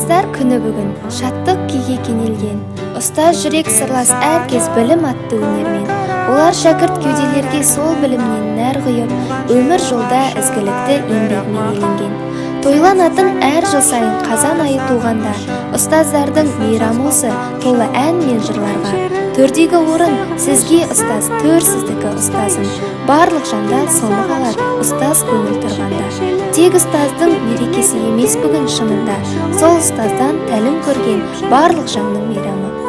Ұстаздар күні бүгін шаттық күйге кенелген. Ұстаз жүрек сырлас әркез білім атты өнермен. Олар шәкірт кеуделерге сол білімнен нәр құйып, өмір жолда ізгілікті еңбегімен еленген. Тойланатын әр жыл сайын қазан айы туғанда, ұстаздардың мейрамы осы толы ән мен жырларға. Төрдегі орын сізге ұстаз, төр сіздікі ұстазым. Барлық жанда соны қалады ұстаз көңіл тұрғанда. Тек ұстаздың мерекесі емес бүгін шынында, сол ұстаздан тәлім көрген барлық жанның мейрамы.